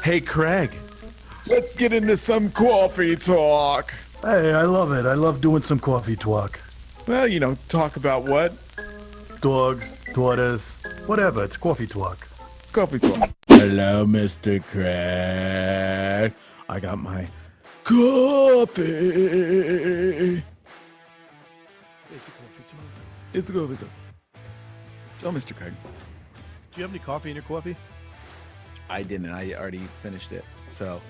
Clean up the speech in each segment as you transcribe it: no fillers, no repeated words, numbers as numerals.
Hey, Craig, let's get into some coffee talk. Hey, I love it. I love doing some coffee talk. Well, talk about what? Dogs, daughters, whatever. It's coffee talk. Coffee talk. Hello, Mr. Craig. I got my coffee. It's a coffee talk. It's a coffee talk. So, Mr. Craig. Do you have any coffee in your coffee? I didn't. I already finished it. So,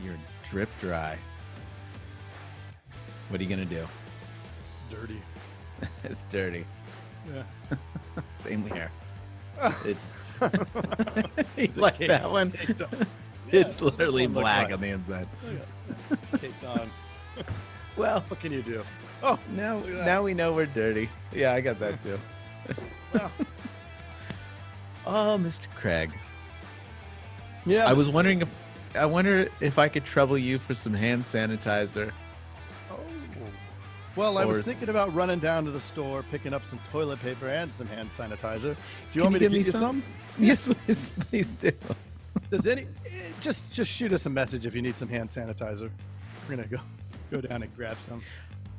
you're drip dry. What are you going to do? It's dirty. It's dirty. Yeah. Same here. It's you like that one? It's literally black on the inside. Caked on. Well, What can you do? Oh, now we know we're dirty. Yeah, I got that too. well. Oh, Mr. Craig. Yeah. I was wondering I wonder if I could trouble you for some hand sanitizer. Oh. Well, I Or- was thinking about running down to the store, picking up some toilet paper and some hand sanitizer. Do you Can want me to give get you some? Yes, please do. Does just shoot us a message if you need some hand sanitizer. We're gonna go down and grab some.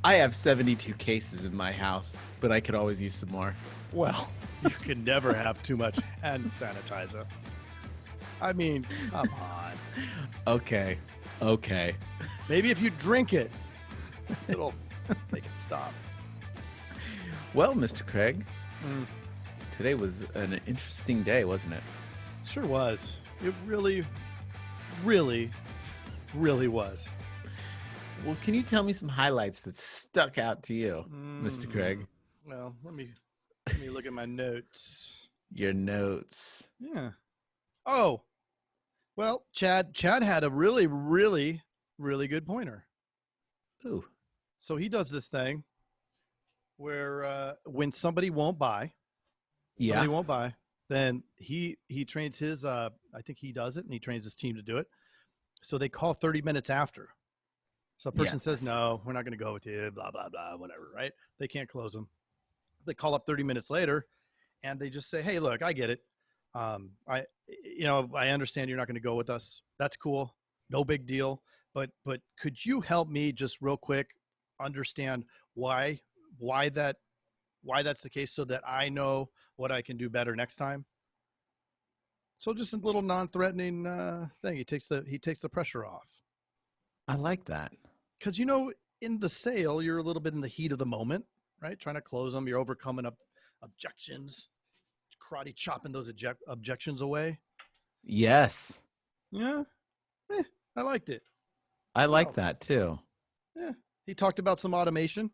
I have 72 cases in my house, but I could always use some more. Well, you can never have too much hand sanitizer. I mean, come on. Okay. Maybe if you drink it, it'll make it stop. Well, Mr. Craig, Mm, today was an interesting day, wasn't it? sure was. It really, really, really was. Well, can you tell me some highlights that stuck out to you, Mr. Craig? Well, let me look at my notes. Your notes. Yeah. Oh, well, Chad had a really, really, really good pointer. Ooh. So he does this thing where when somebody won't buy, then he trains his I think he does it and he trains his team to do it. So they call 30 minutes after. So a person says, no, we're not going to go with you, blah, blah, blah, whatever, right? They can't close them. They call up 30 minutes later and they just say, hey, look, I get it. I understand you're not going to go with us. That's cool. No big deal. But could you help me just real quick understand why that's the case so that I know what I can do better next time? So just a little non-threatening thing. He takes the pressure off. I like that. Because, in the sale, you're a little bit in the heat of the moment, right? Trying to close them. You're overcoming objections, karate chopping those objections away. Yes. Yeah. I liked it. I like else? that too. Yeah. He talked about some automation.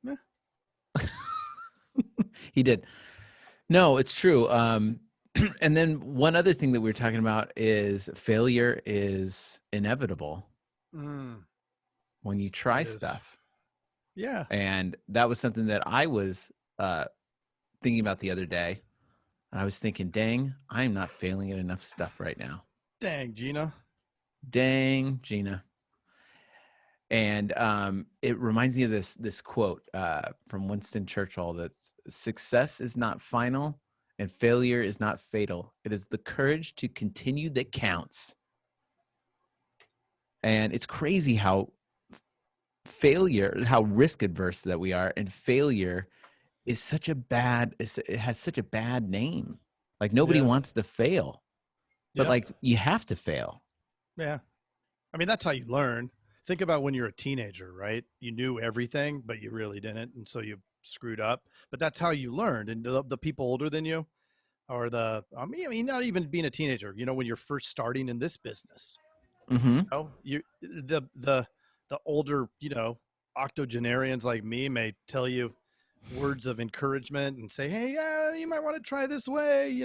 Yeah. He did. No, it's true. And then one other thing that we were talking about is failure is inevitable when you try It is. stuff. Yeah. And that was something that I was thinking about the other day. And I was thinking, dang, I'm not failing at enough stuff right now. Dang, Gina. Dang, Gina. And it reminds me of this quote from Winston Churchill that success is not final and failure is not fatal. It is the courage to continue that counts. And it's crazy how risk adverse that we are, and failure is it has such a bad name. Like nobody wants to fail, but like you have to fail. Yeah. I mean, that's how you learn. Think about when you're a teenager, right? You knew everything, but you really didn't. And so you screwed up, but that's how you learned. And the people older than you or I mean, not even being a teenager, when you're first starting in this business, Mm-hmm. the older, octogenarians like me may tell you words of encouragement and say, hey, you might want to try this way,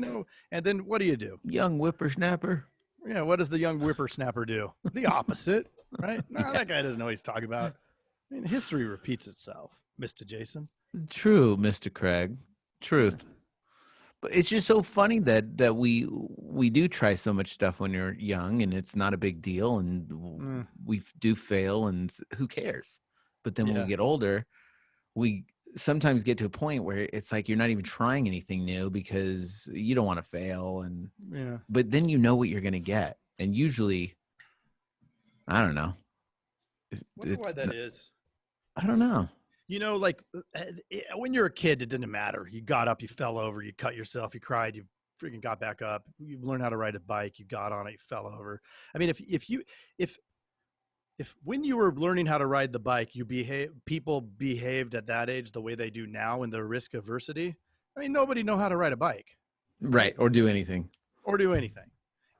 and then what do? Young whippersnapper. Yeah. What does the young whippersnapper do? The opposite, right? No, that guy doesn't know what he's talking about. I mean, history repeats itself, Mr. Jason. True, Mr. Craig. Truth. But it's just so funny that we do try so much stuff when you're young and it's not a big deal and we do fail and who cares? But then when we get older, we sometimes get to a point where it's like you're not even trying anything new because you don't want to fail, and but then you know what you're going to get, and usually, I don't know. Wonder why that is. I don't know. You know, like when you're a kid, it didn't matter. You got up, you fell over, you cut yourself, you cried, you freaking got back up. You learned how to ride a bike, you got on it, you fell over. I mean, if when you were learning how to ride the bike, people behaved at that age the way they do now in their risk aversity. I mean, nobody know how to ride a bike, right? Or do anything.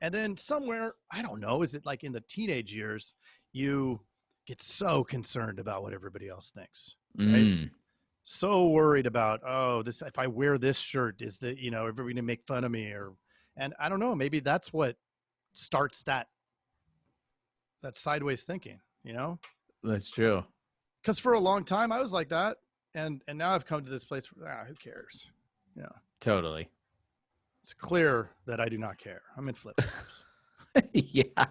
And then somewhere, I don't know, is it like in the teenage years, you get so concerned about what everybody else thinks, right? So worried about, if I wear this shirt, is that, everybody gonna make fun of me, and I don't know, maybe that's what starts that sideways thinking, That's true. Because for a long time I was like that, and now I've come to this place where, who cares? Yeah, totally. It's clear that I do not care. I'm in flip-flops. Yeah.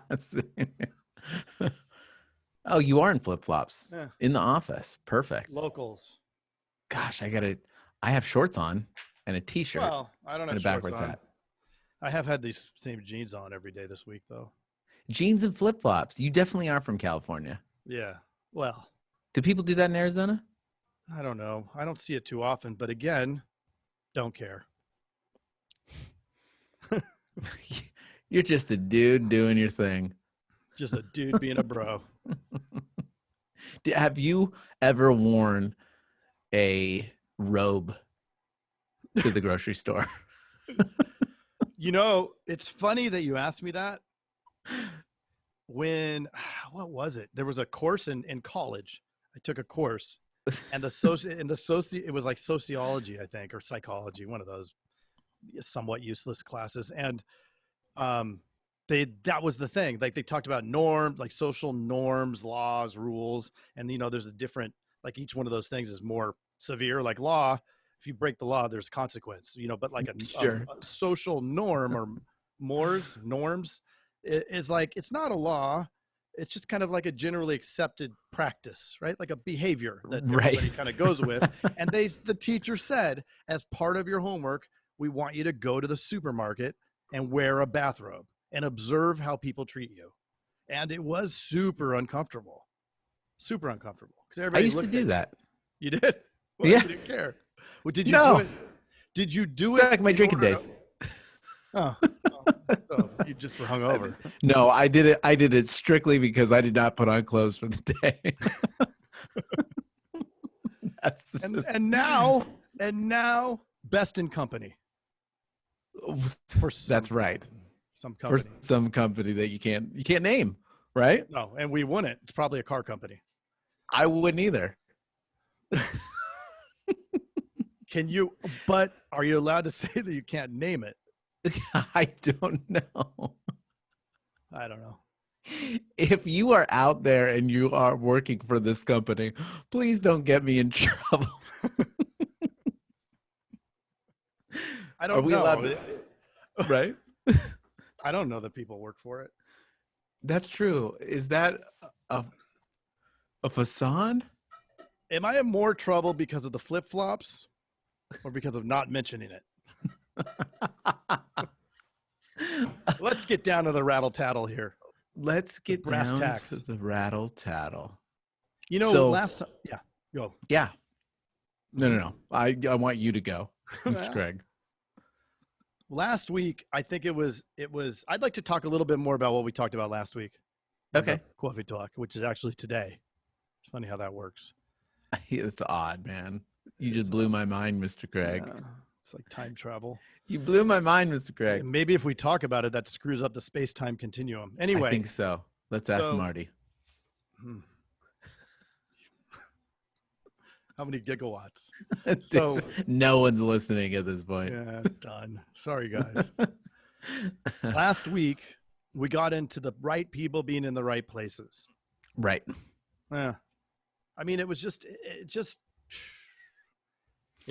Oh, you are in flip-flops in the office. Perfect. Locals. Gosh, I have shorts on and a t-shirt. Well, I don't have and a backwards hat. I have had these same jeans on every day this week, though. Jeans and flip-flops. You definitely are from California. Yeah. Well, do people do that in Arizona? I don't know. I don't see it too often, but again, don't care. You're just a dude doing your thing. Just a dude being a bro. Have you ever worn a robe to the grocery store? It's funny that you asked me that. What was it? There was a course in college. I took a course, and it was like sociology, I think, or psychology, one of those somewhat useless classes. And that was the thing. Like they talked about like social norms, laws, rules, and there's a different, like each one of those things is more severe. Like law, if you break the law, there's consequence. But like a social norm or norms is like, it's not a law. It's just kind of like a generally accepted practice, right? Like a behavior that everybody kind of goes with. And the teacher said, as part of your homework, we want you to go to the supermarket and wear a bathrobe and observe how people treat you. And it was super uncomfortable. Super uncomfortable. I used to do that. You did? Well, yeah. You didn't care. Well, did you do it? Did you do it? Back my drinking days. Oh, you just were hungover. No, I did it strictly because I did not put on clothes for the day. And now best in company. That's right. Some company. For some company that you can't name, right? No, and we wouldn't. It's probably a car company. I wouldn't either. But are you allowed to say that you can't name it? I don't know. I don't know. If you are out there and you are working for this company, please don't get me in trouble. I don't know. Are we allowed to, right? I don't know that people work for it. That's true. Is that a facade? Am I in more trouble because of the flip-flops or because of not mentioning it? Let's get down to the rattle-tattle here. Let's get down to the rattle-tattle. Last time, yeah, go. Yeah. No. I want you to go, Mr. Craig. Last week, I think it was. I'd like to talk a little bit more about what we talked about last week. Okay. Coffee talk, which is actually today. It's funny how that works. It's odd, man. You just blew my mind, Mr. Craig. Yeah, it's like time travel. You blew my mind, Mr. Craig. Maybe if we talk about it, that screws up the space-time continuum. Anyway. I think so. Let's ask Marty. How many gigawatts? Dude, no one's listening at this point. Yeah, done. Sorry, guys. Last week, we got into the right people being in the right places. Right. Yeah. I mean, it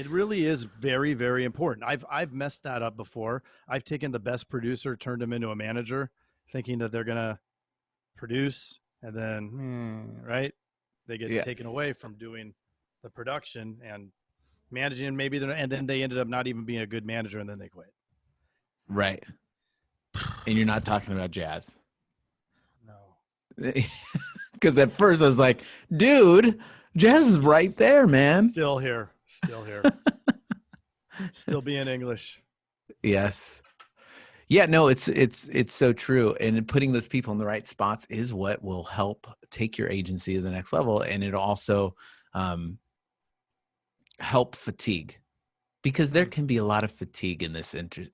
really is very, very important. I've messed that up before. I've taken the best producer, turned him into a manager, thinking that they're going to produce, and then, right? They get taken away from doing the production, and managing, maybe and then they ended up not even being a good manager, and then they quit. Right. And you're not talking about Jazz. No. Because at first I was like, dude, Jazz is right there, man. Still here. Still being English. Yes. Yeah, no, it's so true. And putting those people in the right spots is what will help take your agency to the next level. And it'll also help fatigue, because there can be a lot of fatigue in this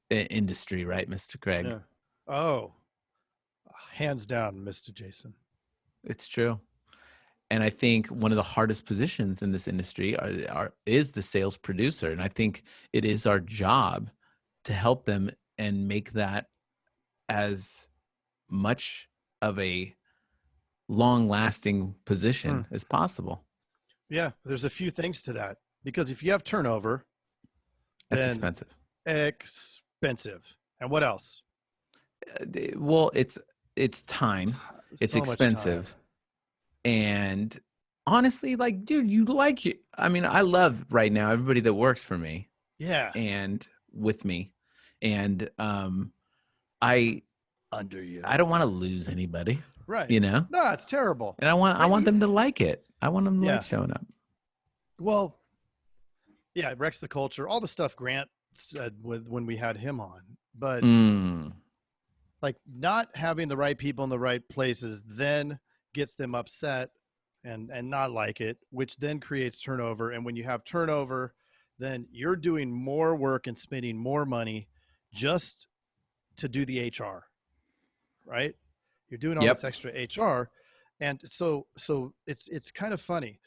industry, right, Mr. Craig? Yeah. Oh, hands down, Mr. Jason. It's true. And I think one of the hardest positions in this industry is the sales producer. And I think it is our job to help them and make that as much of a long-lasting position as possible. Yeah, there's a few things to that, because if you have turnover, that's expensive. And what else? Well, it's time. It's expensive. And honestly, like, dude, you like it. I mean, I love right now everybody that works for me. Yeah. And with me. And I don't want to lose anybody. Right. You know? No, it's terrible. And I want them to like it. I want them to like showing up. Well, yeah, it wrecks the culture. All the stuff Grant said when we had him on. But like, not having the right people in the right places then gets them upset and not like it, which then creates turnover. And when you have turnover, then you're doing more work and spending more money just to do the HR, right? You're doing all this extra HR. And so it's kind of funny.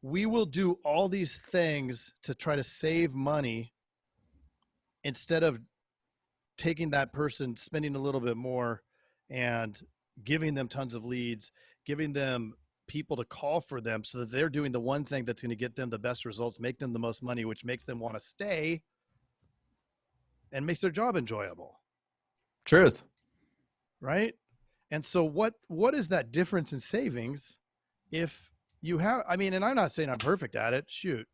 We will do all these things to try to save money instead of taking that person, spending a little bit more and giving them tons of leads, giving them people to call for them so that they're doing the one thing that's going to get them the best results, make them the most money, which makes them want to stay and makes their job enjoyable. Truth. Right? And so what is that difference in savings if you have, I mean, and I'm not saying I'm perfect at it. Shoot.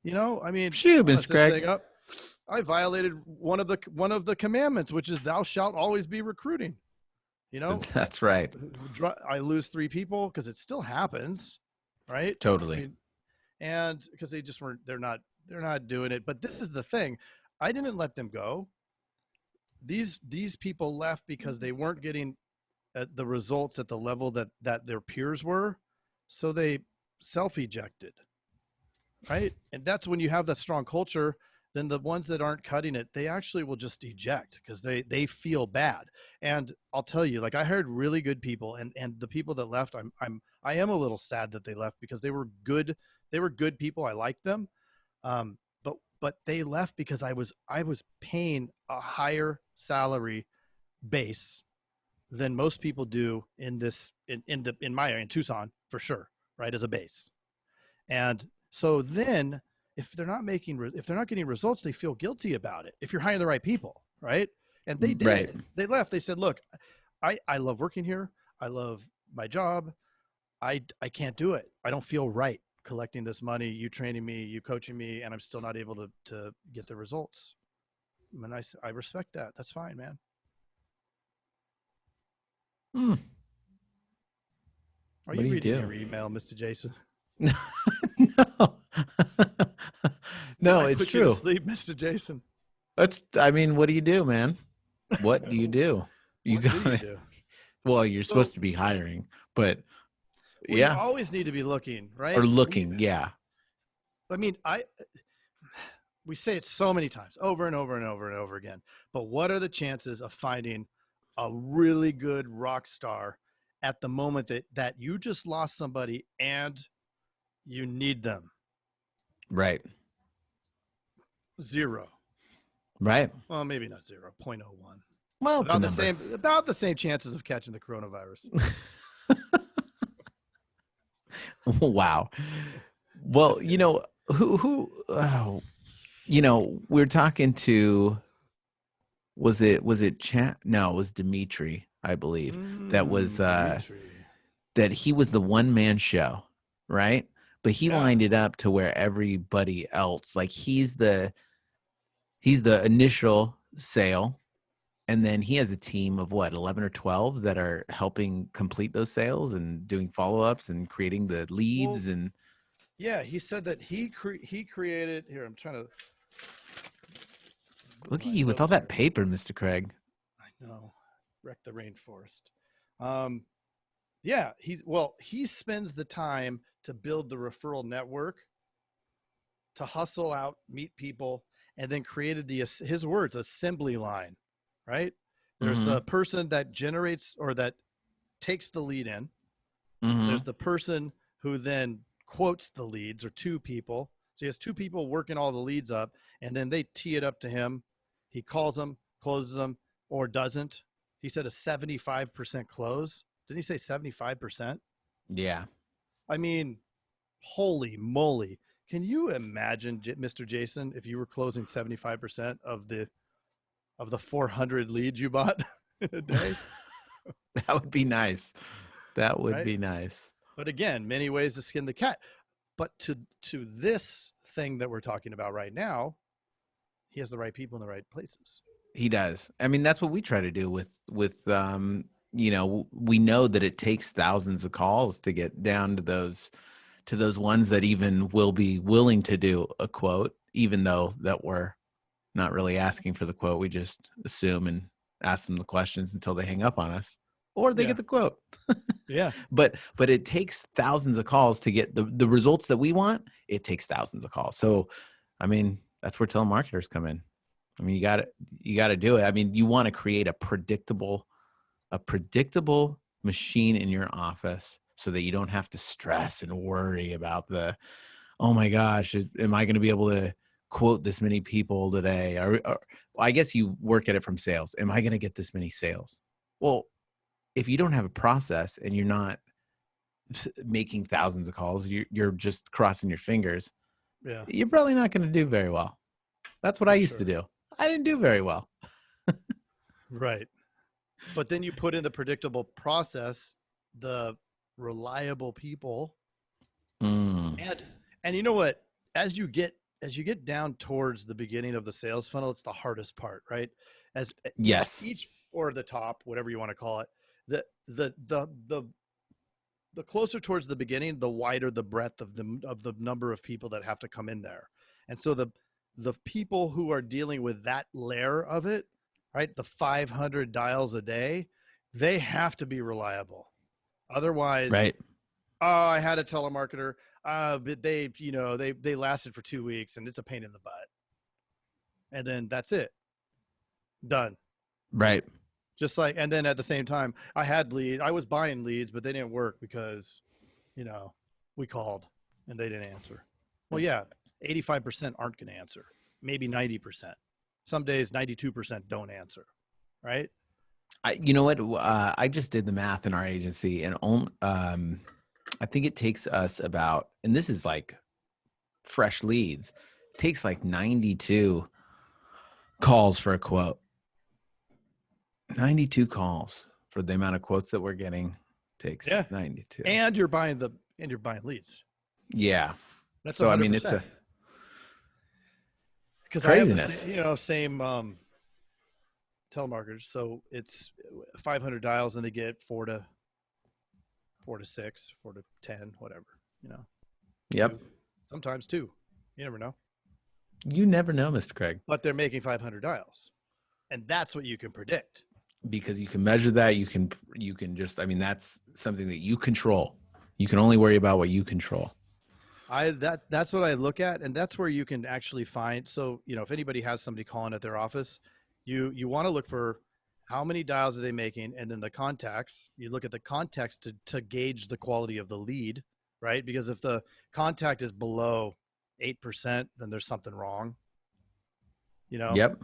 You know, I mean, shoot, Mr. Craig. I violated one of the commandments, which is thou shalt always be recruiting. You know, that's right. I lose 3 people because it still happens, right? Totally. I mean, and because they're not doing it. But this is the thing. I didn't let them go. These people left because they weren't getting the results at the level that their peers were. So they self-ejected, right? And that's when you have that strong culture. Then the ones that aren't cutting it, they actually will just eject because they feel bad. And I'll tell you, like, I hired really good people, and the people that left, I am a little sad that they left because they were good. They were good people. I liked them. But they left because I was paying a higher salary base than most people do in my area, in Tucson, for sure, right, as a base. And so then if they're not getting results, they feel guilty about it. If you're hiring the right people, right? And they did. Right. They left. They said, look, I love working here. I love my job. I can't do it. I don't feel right collecting this money, you training me, you coaching me, and I'm still not able to get the results. And I respect that. That's fine, man. Are you reading your email, Mr. Jason? No. No, it's true. You to sleep, Mr. Jason. I mean, what do you do, man? What do you do? You do? Well, you're supposed to be hiring, but you always need to be looking, right? Or looking, yeah. I mean, we say it so many times, over and over and over and over again. But what are the chances of finding a really good rock star at the moment that you just lost somebody and you need them? Right. 0. Right. Well, maybe not 0, 0.01. Well, about the same chances of catching the coronavirus. Wow. Well, you know, we're talking to, was it Chat? No, it was Dimitri, I believe. That was, that he was the one-man show, right? but he Yeah. lined it up to where everybody else, like he's the initial sale, and then he has a team of what, 11 or 12 that are helping complete those sales and doing follow-ups and creating the leads. Well, And yeah, he said that he created here. I'm trying to look at my you with all notes that here. paper, Mr. Craig. I know, wreck the rainforest. Um, yeah, he spends the time to build the referral network, to hustle out, meet people, and then created his words assembly line. Right, there's Mm-hmm. the person that generates or that takes the lead in. Mm-hmm. There's the person who then quotes the leads, or two people. So he has two people working all the leads up, and then they tee it up to him. He calls them, closes them, or doesn't. He said a 75% close. Didn't he say 75%? Yeah. I mean, holy moly. Can you imagine, Mr. Jason, if you were closing 75% of the 400 leads you bought in a day? That would be nice. That would Right? be nice. But again, many ways to skin the cat. But to this thing that we're talking about right now, he has the right people in the right places. He does. I mean, that's what we try to do with we know that it takes thousands of calls to get down to those ones that even will be willing to do a quote, even though that we're not really asking for the quote. We just assume and ask them the questions until they hang up on us or they Yeah. get the quote. Yeah. But it takes thousands of calls to get the results that we want. It takes thousands of calls. So, I mean, that's where telemarketers come in. I mean, you got to do it. I mean, you want to create a predictable machine in your office so that you don't have to stress and worry about oh my gosh, am I going to be able to quote this many people today? Or I guess you work at it from sales. Am I going to get this many sales? Well, if you don't have a process and you're not making thousands of calls, you're just crossing your fingers. Yeah. You're probably not going to do very well. That's what I used to do. I didn't do very well. Right. But then you put in the predictable process, the reliable people. And you know what? As you get down towards the beginning of the sales funnel, it's the hardest part, right? As yes, each or the top, whatever you want to call it, the closer towards the beginning, the wider the breadth of the number of people that have to come in there. And so the people who are dealing with that layer of it, right, the 500 dials a day, they have to be reliable. Otherwise, right. Oh, I had a telemarketer, but they lasted for 2 weeks and it's a pain in the butt. And then that's it. Done. Right. Just like, and then at the same time, I was buying leads, but they didn't work because, we called and they didn't answer. Well, yeah, 85% aren't going to answer. Maybe 90%. Some days, 92% don't answer. Right. You know what? I just did the math in our agency, and I think it takes us about, and this is like fresh leads, it takes like 92 calls for a quote. 92 calls for the amount of quotes that we're getting takes 92. And you're buying leads. Yeah. That's so 100%. I mean, it's a because craziness. I have the same telemarketers. So it's 500 dials and they get 4 to 6, 4 to 10, whatever, Yep. 2, sometimes 2. You never know. You never know, Mr. Craig. But they're making 500 dials. And that's what you can predict. Because you can measure that. You can just, I mean, that's something that you control. You can only worry about what you control. That's what I look at. And that's where you can actually find. So, if anybody has somebody calling at their office, you want to look for how many dials are they making? And then the contacts, you look at the context to gauge the quality of the lead, right? Because if the contact is below 8%, then there's something wrong. Yep.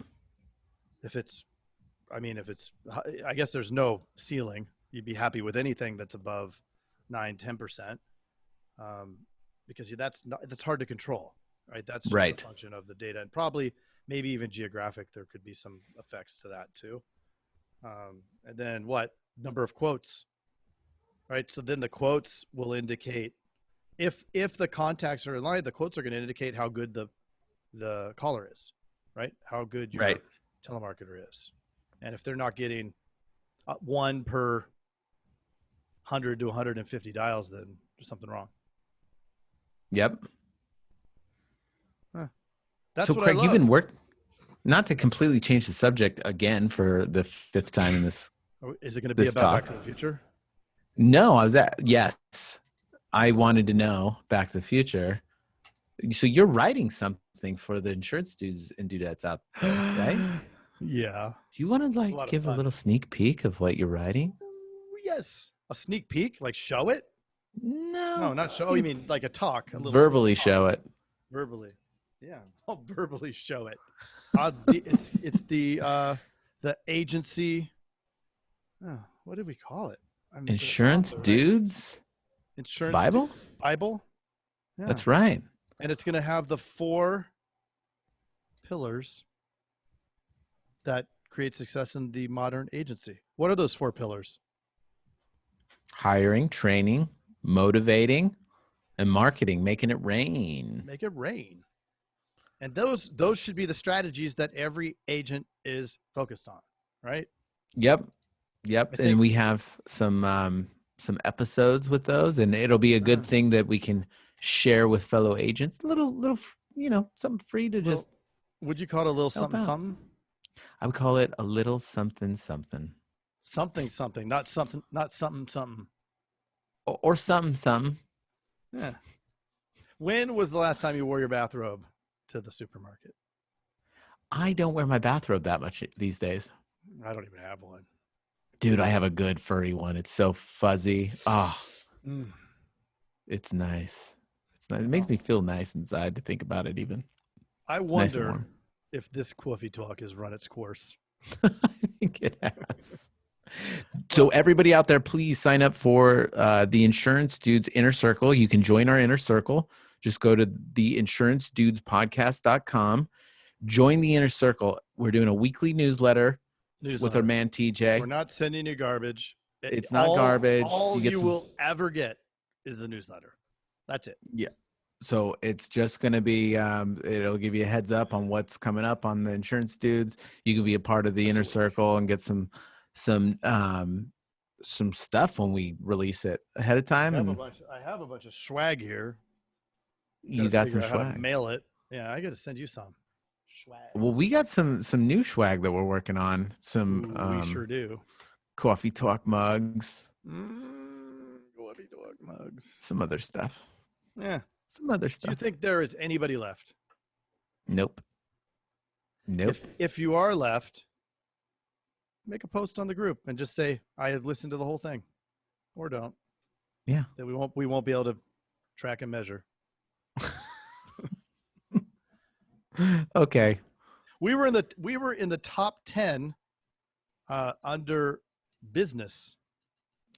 I guess there's no ceiling. You'd be happy with anything that's above 9-10%, because that's hard to control, right? That's just a function of the data, and probably maybe even geographic. There could be some effects to that too. And then number of quotes, right? So then the quotes will indicate if the contacts are in line, the quotes are going to indicate how good the caller is, right? How good your telemarketer is. And if they're not getting one per 100 to 150 dials, then there's something wrong. Yep. That's so what Craig, I love. you've been not to completely change the subject again for the 5th time in this. Is it going to be about Back to the Future? No, yes. I wanted to know Back to the Future. So you're writing something for the insurance dudes and dudettes out there, right? Yeah. Do you want to give a little sneak peek of what you're writing? Yes. A sneak peek? Like show it? No, not show. Oh, you mean like a talk? A little verbally show it. Verbally. Yeah. I'll verbally show it. It's the agency. Oh, what did we call it? Insurance Dudes? Insurance Bible? Bible? Yeah. That's right. And it's going to have the 4 pillars that create success in the modern agency. What are those 4 pillars? Hiring, training, motivating, and marketing, making it rain. Make it rain. And those should be the strategies that every agent is focused on, right? Yep. And we have some episodes with those, and it'll be a good thing that we can share with fellow agents. Little, something free to just. Would you call it a little something? I would call it a little something. Something, not something. Or something. Yeah. When was the last time you wore your bathrobe to the supermarket? I don't wear my bathrobe that much these days. I don't even have one. Dude, I have a good furry one. It's so fuzzy. It's nice. It's nice. It makes me feel nice inside to think about it even. I wonder if this Quoofy talk has run its course. I think it has. So everybody out there, please sign up for the Insurance Dudes Inner Circle. You can join our Inner Circle. Just go to theinsurancedudespodcast.com. Join the Inner Circle. We're doing a weekly newsletter. With our man TJ. We're not sending you garbage. It's not garbage. All you will ever get is the newsletter. That's it. Yeah. So it's just going to be, it'll give you a heads up on what's coming up on the Insurance Dudes. You can be a part of the Inner Circle and get some stuff when we release it ahead of time. I have a bunch of swag here. You got some swag. How to mail it. Yeah, I got to send you some. Swag. Well, we got some new swag that we're working on. We sure do. Coffee Talk mugs. Coffee Talk mugs. Some other stuff. Yeah. Some other stuff. Do you think there is anybody left? Nope. If you are left, make a post on the group and just say, I have listened to the whole thing. Or don't. Yeah. That we won't be able to track and measure. Okay. We were in the top 10 under business.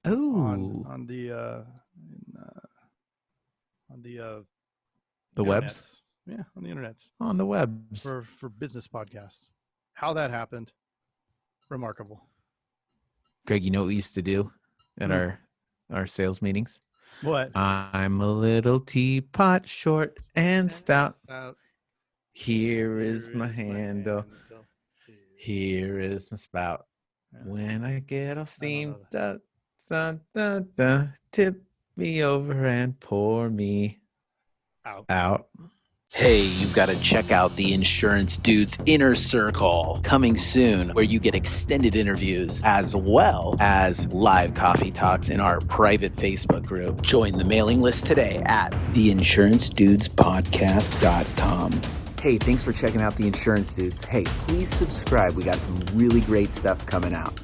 Oh. On the webs. Yeah, on the internet. On the webs. For business podcasts. How that happened. Remarkable. Greg, you know what we used to do at our sales meetings? What? I'm a little teapot, short and stout. Here is my handle. Here is my spout. Yeah. When I get all steamed, tip me over and pour me out. Hey, you've got to check out the Insurance Dudes Inner Circle coming soon, where you get extended interviews as well as live coffee talks in our private Facebook group. Join the mailing list today at theinsurancedudespodcast.com. Hey, thanks for checking out the Insurance Dudes. Hey, please subscribe. We got some really great stuff coming out.